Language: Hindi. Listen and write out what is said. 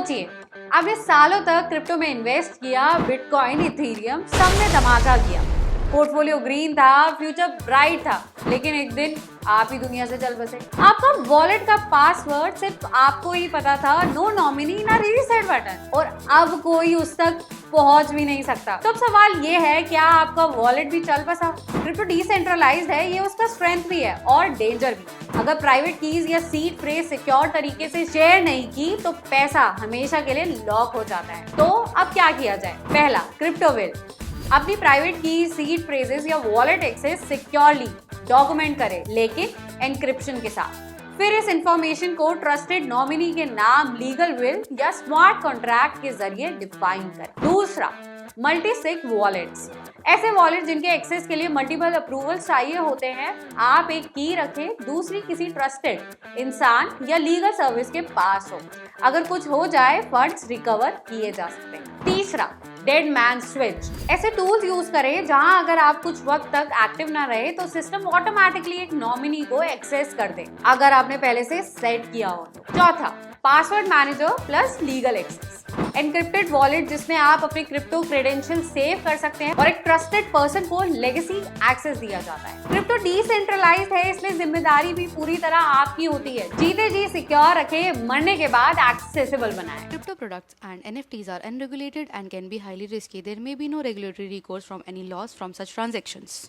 सोचिए, आपने सालों तक क्रिप्टो में इन्वेस्ट किया, बिटकॉइन, इथेरियम, सब में धमाका किया। पोर्टफोलियो ग्रीन था, फ्यूचर ब्राइट था, लेकिन एक दिन आप ही दुनिया से चल बसे। आपका वॉलेट का पासवर्ड सिर्फ आपको ही पता था, नो नॉमिनी ना रीसेट बटन, और अब कोई उस तक पहुंच भी नहीं सकता। तो अब सवाल ये है, क्या आपका वॉलेट भी चल बसा? क्रिप्टो डिसेंट्रलाइज्ड है, ये उसका स्ट्रेंथ भी है और डेंजर भी। अगर प्राइवेट कीज या सीड फ्रेज सिक्योर तरीके से शेयर नहीं की तो पैसा हमेशा के लिए लॉक हो जाता है। तो अब क्या किया जाए? पहला, क्रिप्टो विल अपनी प्राइवेट की, सीड फ्रेजेस या वॉलेट एक्सेस सिक्योरली डॉक्यूमेंट करें, लेकिन एनक्रिप्शन के साथ। फिर इस इंफॉर्मेशन को ट्रस्टेड नॉमिनी के नाम, लीगल विल या स्मार्ट कॉन्ट्रैक्ट के जरिए डिफाइन करें। दूसरा, मल्टी सिग वॉलेट्स, ऐसे वॉलेट जिनके एक्सेस के लिए मल्टीपल अप्रूवल चाहिए होते हैं। आप एक की रखें, दूसरी किसी ट्रस्टेड इंसान या लीगल सर्विस के पास हो। अगर कुछ हो जाए, फंड्स रिकवर किए जा सकते हैं। तीसरा, डेड मैन स्विच, ऐसे टूल्स यूज करें जहां अगर आप कुछ वक्त तक एक्टिव ना रहे तो सिस्टम ऑटोमेटिकली एक नॉमिनी को एक्सेस कर दे, अगर आपने पहले से सेट किया हो। चौथा, password manager plus legal access, encrypted wallet जिसमें आप अपने क्रिप्टो क्रेडेंशियल सेव कर सकते हैं और एक ट्रस्टेड पर्सन को लेगेसी एक्सेस दिया जाता है। क्रिप्टो डिसेंट्रलाइज्ड है, इसलिए जिम्मेदारी भी पूरी तरह आपकी होती है। जीते जी सिक्योर रखें, मरने के बाद एक्सेसिबल बनाएं। Crypto products and NFTs are unregulated and can be highly risky. There may be no regulatory recourse from any loss from such transactions.